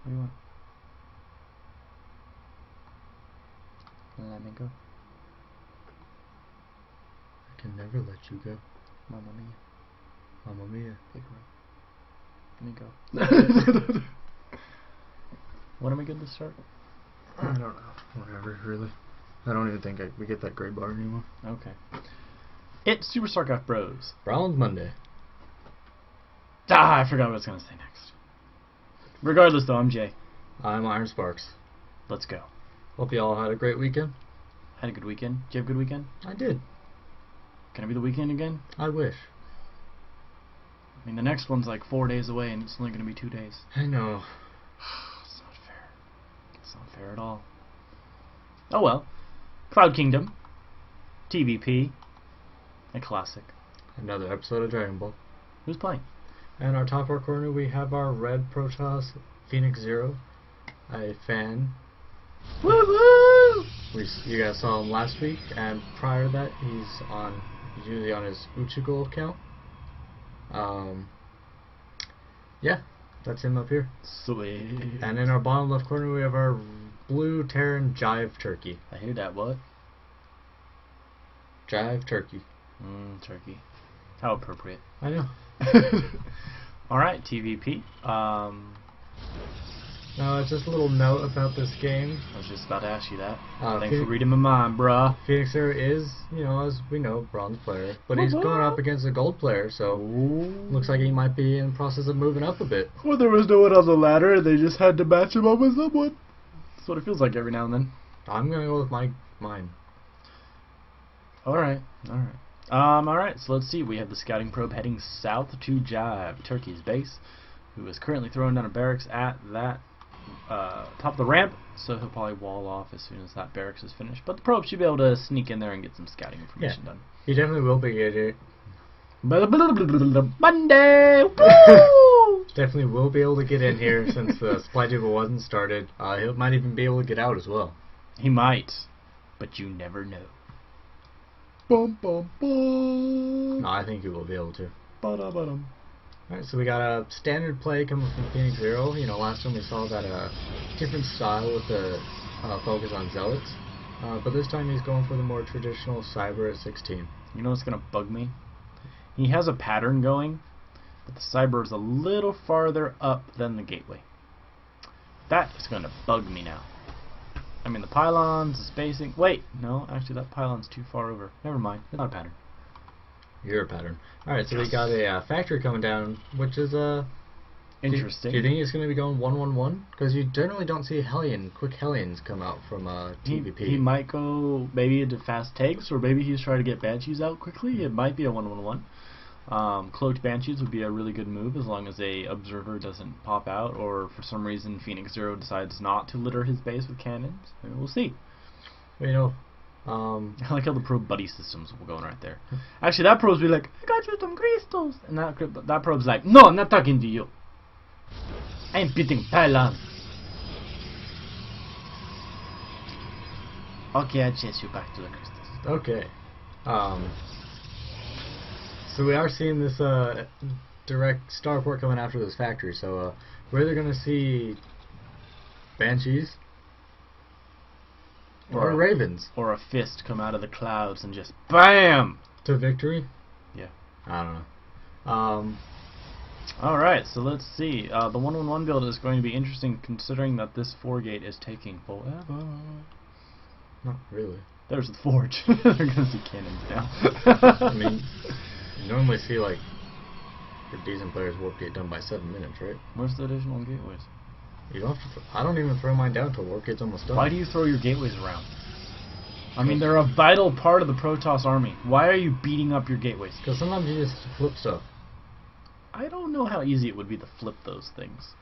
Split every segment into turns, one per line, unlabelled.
What do you want? Let me go.
I can never let you go.
Mamma mia.
Mamma mia.
Big room. Let me go. When are we good to start?
I don't know. Whatever, really. I don't even think we get that gray bar anymore.
Okay. It's SuperStarcraftBros.
Round Monday.
Ah, I forgot what I was going to say next. Regardless, though, I'm Jay.
I'm Iron Sparks.
Let's go.
Hope you all had a great weekend.
Had a good weekend. Did you have a good weekend?
I did.
Can it be the weekend again?
I wish.
I mean, the next one's like 4 days away, and it's only going to be 2 days.
I know.
It's not fair. It's not fair at all. Oh well. Cloud Kingdom. TvP. A classic.
Another episode of Dragon Ball.
Who's playing?
And our top right corner, we have our red Protoss PhoenixZero, a fan.
Woo-woo!
You guys saw him last week, and prior to that, he's usually on his Uchigo account. Yeah, that's him up here.
Sweet.
And in our bottom left corner, we have our blue Terran JiveTurkey.
I hear that. What?
JiveTurkey.
Turkey. How appropriate.
I know.
Alright, TvP.
Now, just a little note about this game.
I was just about to ask you that. Thanks
Phoenix,
for reading my mind, bruh.
PhoenixZero is, as we know, bronze player. But he's going up against a gold player, so looks like he might be in the process of moving up a bit.
Well, there was no one on the ladder, and they just had to match him up with someone. That's what it feels like every now and then.
I'm going to go with mine.
Alright, alright, so let's see. We have the scouting probe heading south to JiveTurkey's base, who is currently throwing down a barracks at that top of the ramp, so he'll probably wall off as soon as that barracks is finished. But the probe should be able to sneak in there and get some scouting information done.
He definitely will be able
Monday! Woo!
Definitely will be able to get in here since the supply table wasn't started. He might even be able to get out as well.
He might, but you never know.
Bum, bum, bum. No, I think he will be able to.
Ba-da-ba-dum.
Alright, so we got a standard play coming from PhoenixZero. Last time we saw that different style with the focus on Zealots. But this time he's going for the more traditional Cyber at 16.
You know what's going to bug me? He has a pattern going, but the Cyber is a little farther up than the gateway. That is going to bug me now. I mean, the pylons, the spacing... Wait, no, actually that pylon's too far over. Never mind, it's not a pattern.
You're a pattern. Alright, so we got a factory coming down, which is
interesting.
Do you think it's going to be going 1-1-1? Because you generally don't see quick Hellions come out from TvP.
He might go maybe into fast takes, or maybe he's trying to get Banshees out quickly. It might be a 1-1-1. Cloaked Banshees would be a really good move as long as a observer doesn't pop out, or for some reason PhoenixZero decides not to litter his base with cannons. Maybe we'll see. I like how the probe buddy systems will go in right there. Actually, that probe's be like, I got you some crystals, and that probe's like, no, I'm not talking to you. I'm beating pylons. Okay, I chase you back to the crystals.
Okay. So we are seeing this direct starport coming after this factory. So we're either going to see Banshees or Ravens.
Or a fist come out of the clouds and just BAM!
To victory?
Yeah.
I don't know.
Alright, so let's see. The 1-1-1 build is going to be interesting considering that this 4-gate is taking forever.
Not really.
There's the forge. They're going to see cannons now.
I mean, you normally see like your decent players warp gate done by 7 minutes, right?
Where's the additional gateways?
You don't have to. I don't even throw mine down till warp gate's almost done.
Why do you throw your gateways around? I mean, they're a vital part of the Protoss army. Why are you beating up your gateways?
Because sometimes you just flip stuff.
I don't know how easy it would be to flip those things.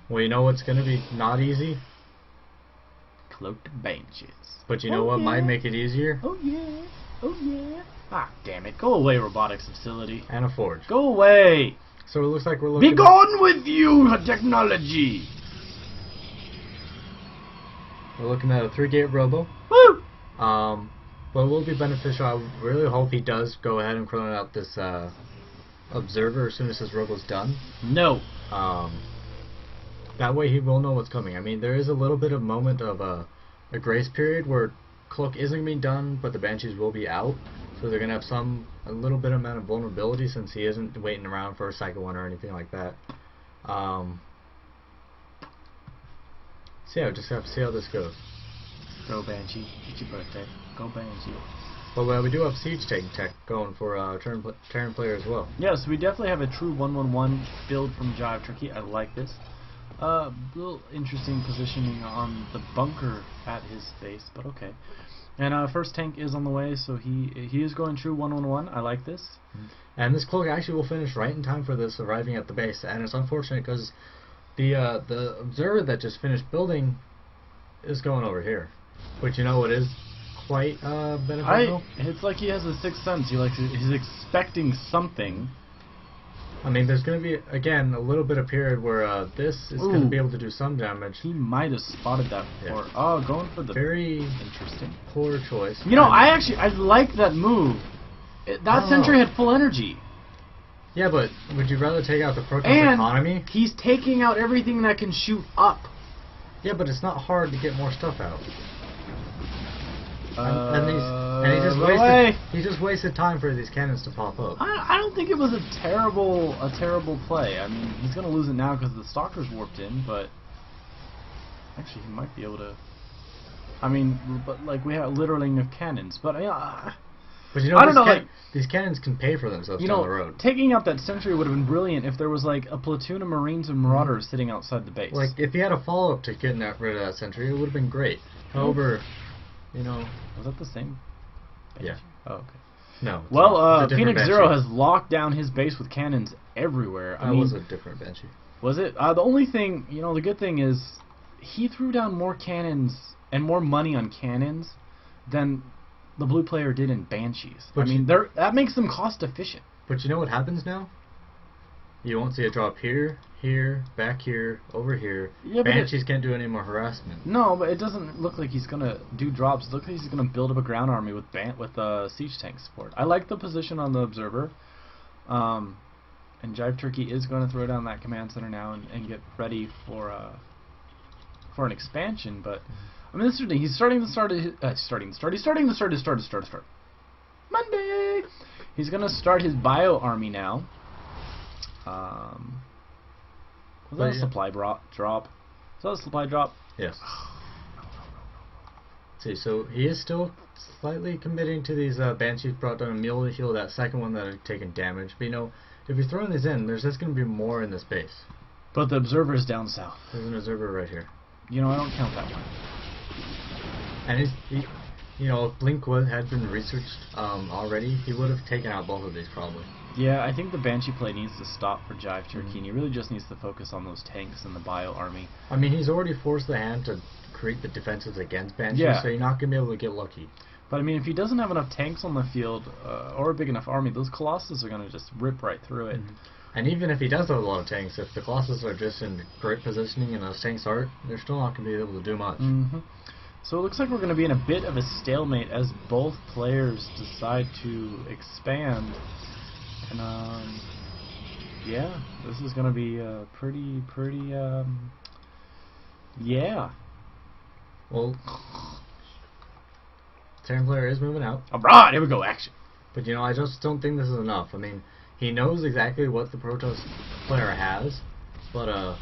Well, you know what's going to be not easy?
Cloaked Banshees.
But you know what might make it easier?
Oh yeah. Oh yeah. Ah, damn it. Go away, robotics facility.
And a forge.
Go away.
So it looks like we're looking...
Be gone with you, technology!
We're looking at a 3-gate robo.
Woo!
But it will be beneficial. I really hope he does go ahead and chrono out this observer as soon as his robo's done.
No.
That way he will know what's coming. I mean, there is a little bit of moment of a grace period where Cloak isn't going to be done, but the Banshees will be out. So they're going to have a little bit amount of vulnerability since he isn't waiting around for a second one or anything like that. So yeah, just have to see how this goes.
Go Banshee, it's your birthday. Go Banshee.
But we do have siege taking tech going for Terran player as well.
Yes, we definitely have a true 1-1-1 build from JiveTurkey. I like this. Little interesting positioning on the bunker at his base, but okay. And first tank is on the way, so he is going true 1-1-1. I like this.
And this Cloak actually will finish right in time for this arriving at the base. And it's unfortunate because the observer that just finished building is going over here, which you know what is quite beneficial.
It's like he has a sixth sense. He's expecting something.
I mean, there's going to be, again, a little bit of period where this is going to be able to do some damage.
He might have spotted that before.
Yeah.
Oh, going for the...
Very
interesting.
Poor choice.
You know, I like that move. That sentry had full energy.
Yeah, but would you rather take out the Protoss economy?
He's taking out everything that can shoot up.
Yeah, but it's not hard to get more stuff out. And he just wasted time for these cannons to pop up.
I don't think it was a terrible play. I mean, he's gonna lose it now because the stalkers warped in, but actually he might be able to. I mean, but like we have littering of cannons, but yeah.
But you know,
I don't know,
these cannons can pay for themselves down the road.
Taking out that sentry would have been brilliant if there was like a platoon of Marines and Marauders sitting outside the base.
Like if he had a follow-up to getting rid of that sentry, it would have been great. However, you know,
was that the same? Banshee?
Yeah.
Oh, okay.
No.
Well, PhoenixZero has locked down his base with cannons everywhere.
That was a different Banshee.
Was it? The only thing, you know, the good thing is he threw down more cannons and more money on cannons than the blue player did in Banshees.
But
I mean, that makes them cost efficient.
But you know what happens now? You won't see a drop here, here, back here, over here. Yeah, Banshees can't do any more harassment.
No, but it doesn't look like he's gonna do drops. It looks like he's gonna build up a ground army with siege tank support. I like the position on the observer. And JiveTurkey is going to throw down that command center now and get ready for an expansion. But I mean, this is the thing. He's starting to start. Monday. He's gonna start his bio army now. Was that a supply drop? Is that a supply drop?
Yes. See, so he is still slightly committing to these Banshees brought down a meal to heal that second one that had taken damage. But you know, if you're throwing these in, there's just going to be more in this base.
But the observer is down south.
There's an observer right here.
You know, I don't count that one.
And you know, if Blink had been researched already, he would have taken out both of these probably.
Yeah, I think the Banshee play needs to stop for JiveTurkey, and he really just needs to focus on those tanks and the bio army.
I mean, he's already forced the hand to create the defenses against Banshees, so you're not going to be able to get lucky.
But I mean, if he doesn't have enough tanks on the field, or a big enough army, those Colossus are going to just rip right through it.
And even if he does have a lot of tanks, if the Colossus are just in great positioning and those tanks aren't, they're still not going to be able to do much.
So it looks like we're going to be in a bit of a stalemate as both players decide to expand. And yeah, this is going to be pretty, yeah.
Well, Terran player is moving out.
Alright, here we go, action.
But you know, I just don't think this is enough. I mean, he knows exactly what the Protoss player has, but I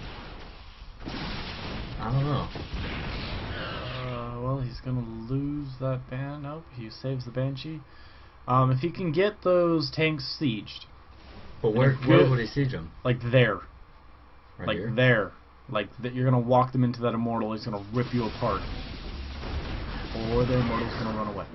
don't know.
Well, he's gonna lose that ban. Nope, he saves the Banshee. If he can get those tanks sieged.
But where would he siege them?
Like there.
Right
like
here?
there. Like you're gonna walk them into that immortal. He's gonna rip you apart. Or the immortal's gonna run away.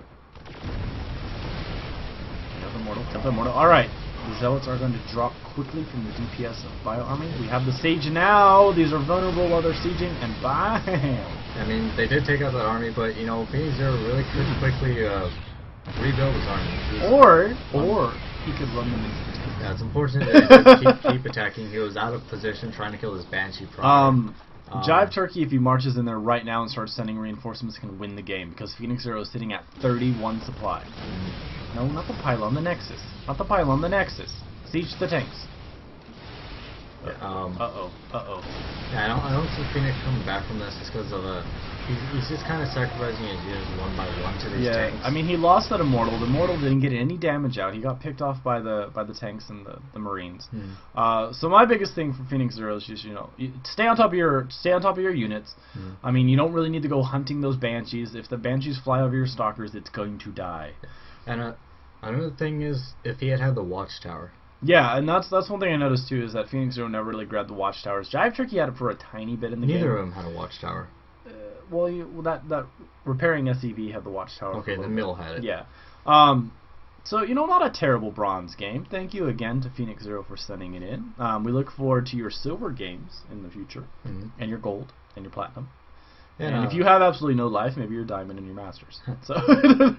Another immortal. Alright. The Zealots are going to drop quickly from the DPS of Bio Army. We have the Sage now. These are vulnerable while they're sieging, and bam!
I mean, they did take out that army, but you know, PvT really could quickly rebuild his army.
Or he could run them into the tank.
Yeah, it's unfortunate that he just keep attacking. He was out of position trying to kill his Banshee prior.
JiveTurkey, if he marches in there right now and starts sending reinforcements, can win the game because PhoenixZero is sitting at 31 supply. No, not the pylon, the Nexus. Not the pylon, the Nexus. Siege the tanks.
Yeah,
Uh-oh.
I don't see Phoenix coming back from this just because of he's just kind of sacrificing his units one by one to these tanks.
I mean, he lost that Immortal. The Immortal didn't get any damage out. He got picked off by the tanks and the Marines. So my biggest thing for PhoenixZero is just, you know, stay on top of your units. I mean, you don't really need to go hunting those Banshees. If the Banshees fly over your Stalkers, it's going to die.
And another thing is, if he had the Watchtower.
Yeah, and that's one thing I noticed too, is that PhoenixZero never really grabbed the Watchtowers. JiveTurkey had it for a tiny bit in the game.
Neither of them had a Watchtower.
Well, that repairing SEV had the Watchtower.
Okay, the mill had it.
Yeah. So, you know, not a terrible bronze game. Thank you again to PhoenixZero for sending it in. We look forward to your silver games in the future, and your gold, and your platinum. And if you have absolutely no life, maybe your diamond and your masters. So.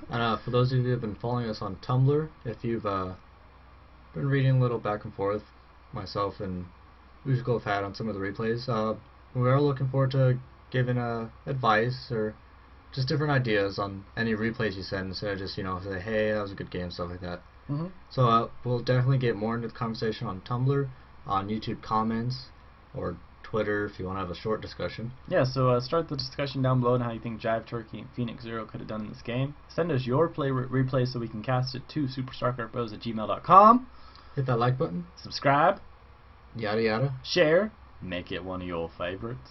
And for those of you who have been following us on Tumblr, if you've been reading a little back and forth, myself and Usual have had on some of the replays, we are looking forward to giving advice or just different ideas on any replays you send, instead of just, you know, say, hey, that was a good game, stuff like that. So we'll definitely get more into the conversation on Tumblr, on YouTube comments, or Twitter if you want to have a short discussion.
Yeah, so start the discussion down below on how you think JiveTurkey and PhoenixZero could have done in this game. Send us your replay so we can cast it to SuperStarcraftBros@gmail.com.
Hit that like button.
Subscribe.
Yada yada.
Share. Make it one of your favorites.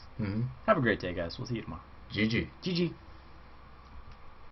Have a great day, guys. We'll see you tomorrow.
GG.
GG.